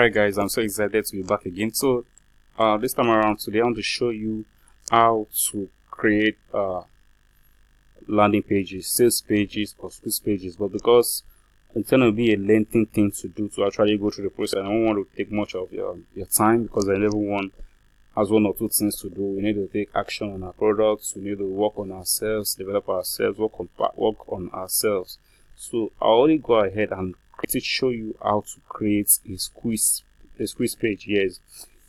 Alright guys, I'm so excited to be back again. So this time around today I want to show you how to create landing pages, sales pages or sales pages, but because it's going to be a lengthy thing to do to actually go through the process, I don't want to take much of your time, because everyone has one or two things to do. We need to take action on our products, we need to work on ourselves, develop ourselves, work on ourselves. So I'll only go ahead and show you how to create a squeeze page. Yes,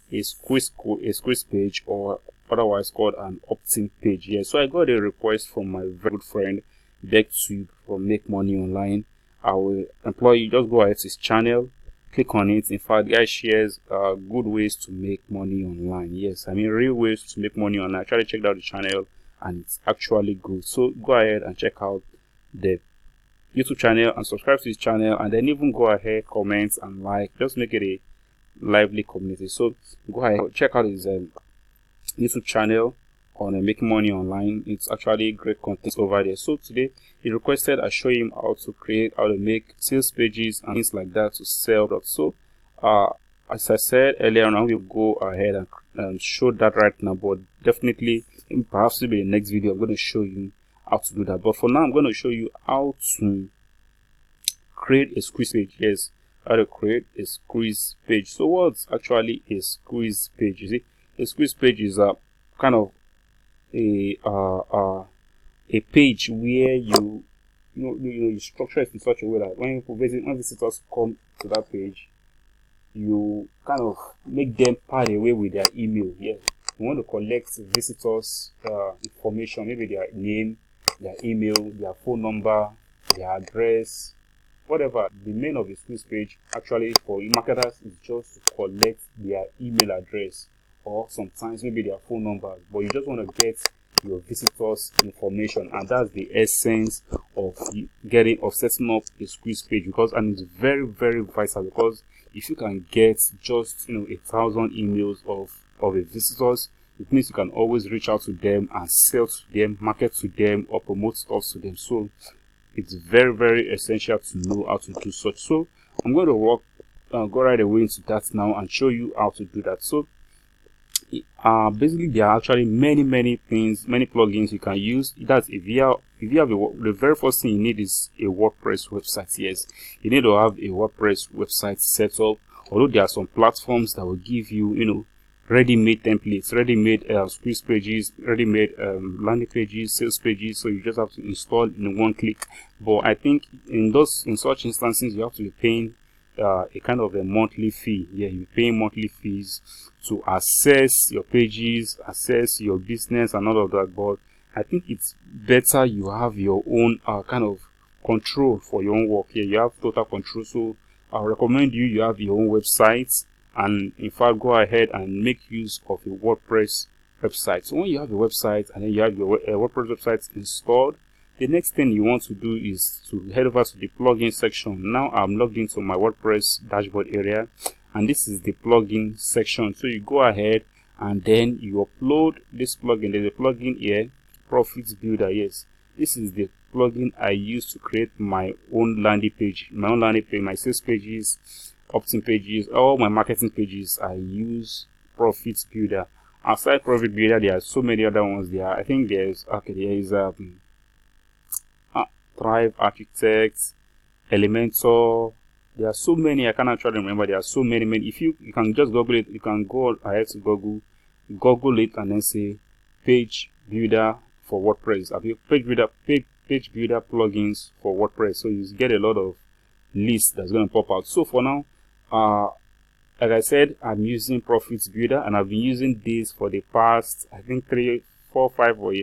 a squeeze page, or otherwise called an opt-in page. Yes, so I got a request from my very good friend Beaver from Make Money Online. I will employ you, just go ahead to his channel, click on it. In fact, the guy shares good ways to make money online. Yes, I mean real ways to make money online. I actually checked out the channel and it's actually good. So go ahead and check out the YouTube channel and subscribe to his channel, and then even go ahead, comment and like, just make it a lively community. So go ahead, check out his YouTube channel on Making Money Online. It's actually great content over there. So today he requested I show him how to make sales pages and things like that to sell that. So as I said earlier on, I will go ahead and show that right now, but definitely perhaps maybe in the next video I'm going to show you how to do that. But for now I'm going to show you how to create a squeeze page. Yes, how to create a squeeze page. So what's actually a squeeze page? You see, a squeeze page is a kind of a page where you structure it in such a way that when visitors come to that page, you kind of make them part away with their email. Yeah, you want to collect visitors information, maybe their name, their email, their phone number, their address, whatever. The main of the squeeze page actually for marketers is just to collect their email address, or sometimes maybe their phone number, but you just want to get your visitors information, and that's the essence of setting up a squeeze page. Because, and it's very, very vital, because if you can get just 1,000 emails of a visitors, it means you can always reach out to them and sell to them, market to them, or promote stuff to them. So it's very, very essential to know how to do such. So I'm going to go right away into that now and show you how to do that. So basically there are actually many things, many plugins you can use. That's if you have the very first thing you need is a WordPress website. Yes, you need to have a WordPress website set up. Although there are some platforms that will give you ready-made templates, ready-made squeeze pages, ready-made landing pages, sales pages, so you just have to install in one click. But I think in such instances you have to be paying a kind of a monthly fee. Yeah, you're paying monthly fees to access your pages, access your business and all of that. But I think it's better you have your own kind of control for your own work. Yeah, you have total control. So I recommend you have your own website, and in fact go ahead and make use of a WordPress website. So when you have a website and then you have your WordPress website installed, the next thing you want to do is to head over to the plugin section. Now I'm logged into my WordPress dashboard area, and this is the plugin section. So you go ahead and then you upload this plugin. There's a plugin here, Profit Builder. Yes, this is the plugin I use to create my own landing page, my sales pages, opt-in pages, all my marketing pages. I use Profit Builder. Aside Profit Builder, there are so many other ones there. I think there is Thrive Architect, Elementor. There are so many, I can't actually remember. There are so many. If you can just Google it, you can go ahead to Google it and then say page builder for WordPress. Page builder plugins for WordPress. So you get a lot of lists that's going to pop out. So for now, like I said, I'm using Profit Builder, and I've been using this for the past, I think 4 or 5 or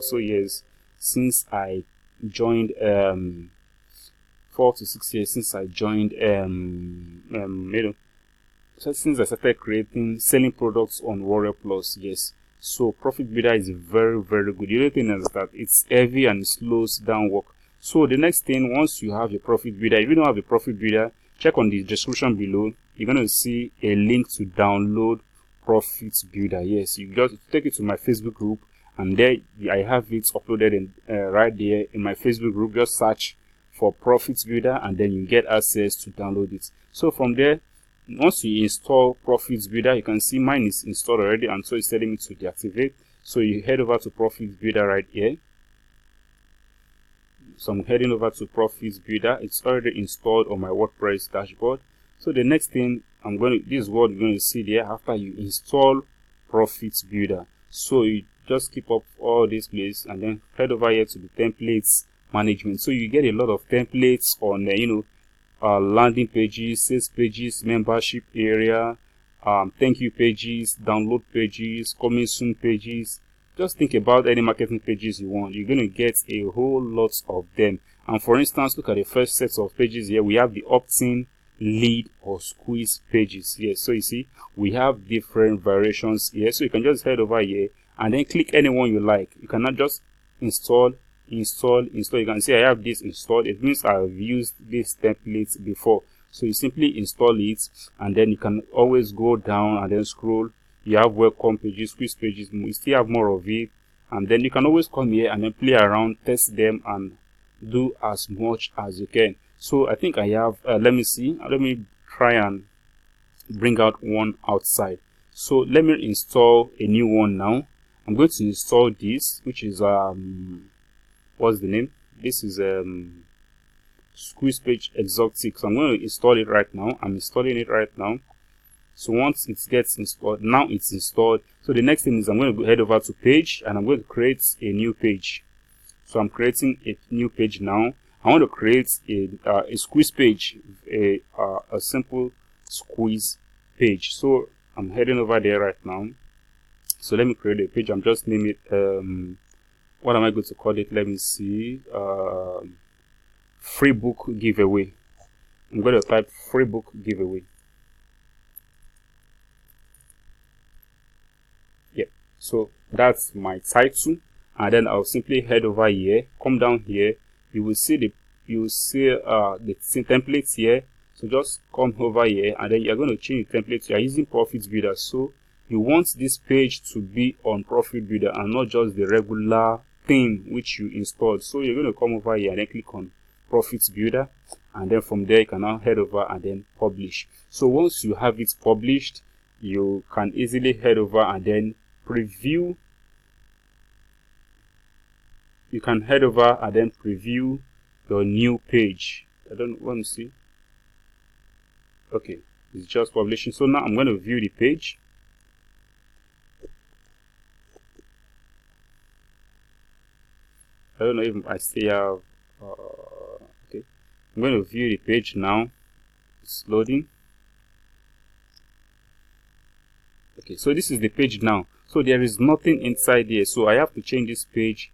so years since I joined 4 to 6 years since I joined since I started selling products on Warrior Plus. Yes, so Profit Builder is very, very good. The only thing is that it's heavy and it slows down work. So the next thing, once you have a Profit Builder, if you don't have a Profit Builder, check on the description below. You're going to see a link to download Profit Builder. Yes, you just take it to my Facebook group, and there I have it uploaded in right there in my Facebook group. Just search for Profit Builder and then you get access to download it. So from there, once you install Profit Builder, you can see mine is installed already, and so it's telling me to deactivate. So you head over to Profit Builder right here. So I'm heading over to Profit Builder. It's already installed on my WordPress dashboard. So the next thing this is what you're going to see there after you install Profit Builder. So you just keep up all this place and then head over here to the templates management. So you get a lot of templates on landing pages, sales pages, membership area, thank you pages, download pages, coming soon pages. Just think about any marketing pages you want. You're going to get a whole lot of them. And for instance, look at the first set of pages here. We have the opt-in, lead, or squeeze pages here. So you see, we have different variations here. So you can just head over here and then click any one you like. You cannot just install. You can see I have this installed. It means I've used this template before. So you simply install it, and then you can always go down and then scroll. You have welcome pages, quiz pages, you still have more of it, and then you can always come here and then play around, test them, and do as much as you can. So I think I have let me try and bring out one outside. So let me install a new one now. I'm going to install this, which is what's the name? This is Squeeze Page Exotic. So I'm going to install it right now. I'm installing it right now. So once it gets installed, now it's installed. So the next thing is I'm going to head over to page, and I'm going to create a new page. So I'm creating a new page now. I want to create a squeeze page, a simple squeeze page. So I'm heading over there right now. So let me create a page. I'm just naming it. What am I going to call it? Let me see. Free book giveaway. I'm going to type free book giveaway. Yeah. So that's my title, and then I'll simply head over here. Come down here. You will see the templates here. So just come over here, and then you're going to change the template. You're using Profit Builder, so you want this page to be on Profit Builder and not just the regular theme which you installed. So you're going to come over here and then click on Profit Builder, and then from there you can now head over and then publish. So once you have it published, you can easily head over and then preview. You can head over and then preview your new page. I don't want to see. Okay, it's just publishing. So now I'm going to view the page. I don't know if I still have okay, I'm going to view the page now. It's loading. Okay, so this is the page now. So there is nothing inside here, so I have to change this page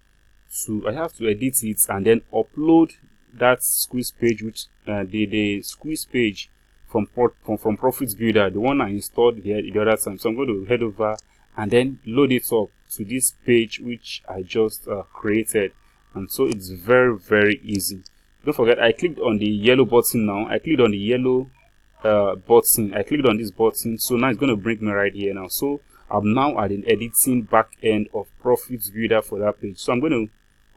to, I have to edit it and then upload that squeeze page, which the squeeze page from Profit Builder, the one I installed the other time. So I'm going to head over and then load it up to this page which I just created. And so it's very, very easy. Don't forget, I clicked on the yellow button now. I clicked on the yellow button. I clicked on this button. So now it's going to bring me right here now. So I'm now at an editing back end of Profit Builder for that page. So I'm going to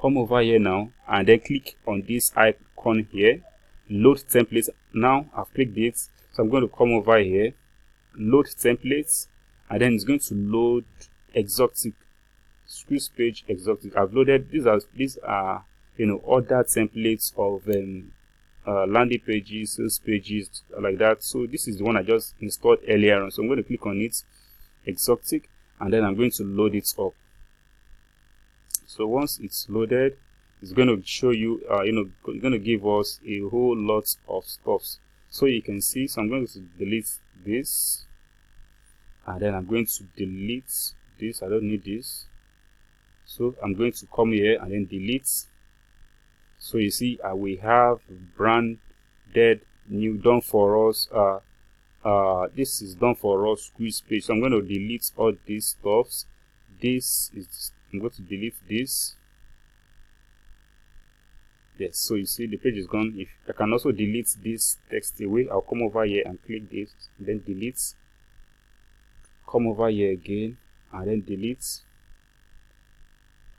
come over here now and then click on this icon here, load templates. Now I've clicked it. So I'm going to come over here, load templates, and then it's going to load exotic. Squeeze page exotic. I've loaded these are other templates of landing pages, sales pages, like that. So this is the one I just installed earlier on. So I'm going to click on it, exotic, and then I'm going to load it up. So once it's loaded, it's going to show you it's going to give us a whole lot of stuff. So you can see, so I'm going to delete this, and then I'm going to delete this. I don't need this. So I'm going to come here and then delete. So you see, we have branded new done for us. This is done for us squeeze page. So I'm going to delete all these stuffs. I'm going to delete this. Yes, so you see the page is gone. If I can also delete this text away, I'll come over here and click this, then delete. Come over here again and then delete.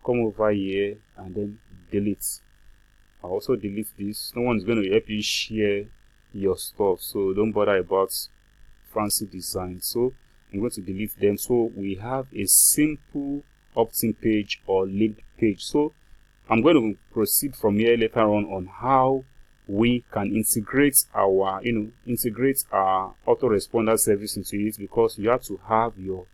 Come over here and then delete. I'll also delete this. No one's going to help you share your stuff, so don't bother about fancy design. So I'm going to delete them. So we have a simple opt-in page or linked page. So I'm going to proceed from here later on how we can integrate our autoresponder service into it, because you have to have your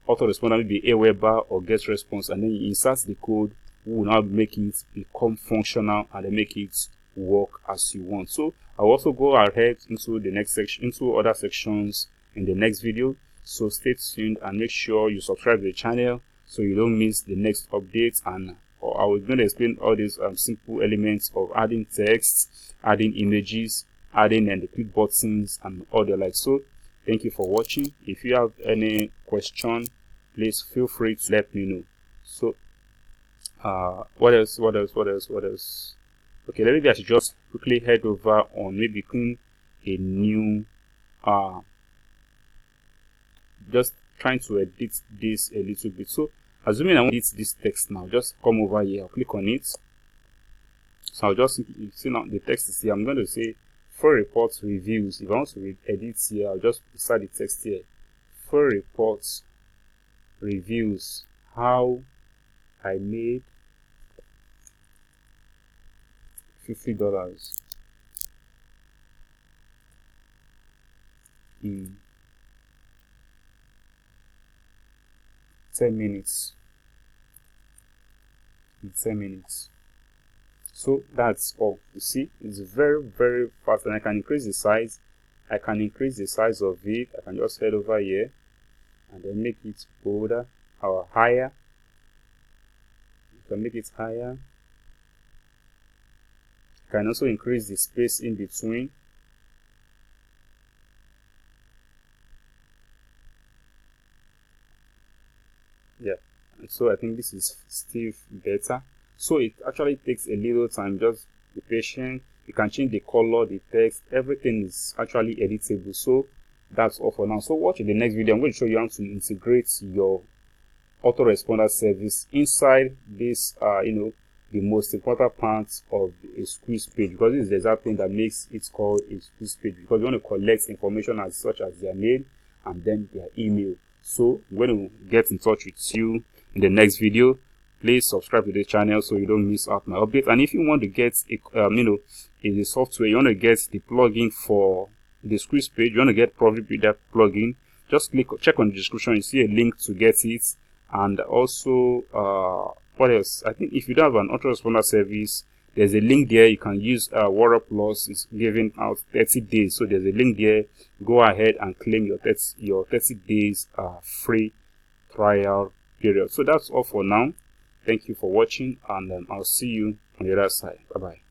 autoresponder, maybe Aweber or get response, and then you insert the code. We will now make it become functional and then make it work as you want. So I'll also go ahead into the next section, into other sections in the next video. So stay tuned and make sure you subscribe to the channel so you don't miss the next updates. And I will going to explain all these simple elements of adding text, adding images, adding the click buttons and all the like. So thank you for watching. If you have any question, please feel free to let me know. So what else? Okay, maybe I should just quickly head over on maybe create a new just trying to edit this a little bit. So assuming I want to edit this text now, just come over here, I'll click on it. So I'll just see now the text is here. I'm going to say for reports reviews. If I want to edit here, I'll just insert the text here. For reports reviews, how I made $50 in 10 minutes. In 10 minutes. So that's all. You see, it's very, very fast, and I can increase the size. I can increase the size of it. I can just head over here and then make it bolder or higher. You can make it higher. You can also increase the space in between. Yeah, and so I think this is still better. So it actually takes a little time. Just be patient. You can change the color, the text, everything is actually editable. So that's all for now. So watch in the next video. I'm going to show you how to integrate your autoresponder service inside this the most important part of a squeeze page, because this is the exact thing that makes it called a squeeze page, because you want to collect information as such as their name and then their email. So I'm going to get in touch with you in the next video. Please subscribe to the channel so you don't miss out my update. And if you want to get in the software, you want to get the plugin for the squeeze page, you want to get Profit Builder plugin, just check on the description. You see a link to get it. And also what else? I think if you don't have an autoresponder service, there's a link there. You can use Warrior Plus. It's giving out 30 days, so there's a link there. Go ahead and claim your 30 days free trial period. So that's all for now. Thank you for watching, and I'll see you on the other side. Bye bye.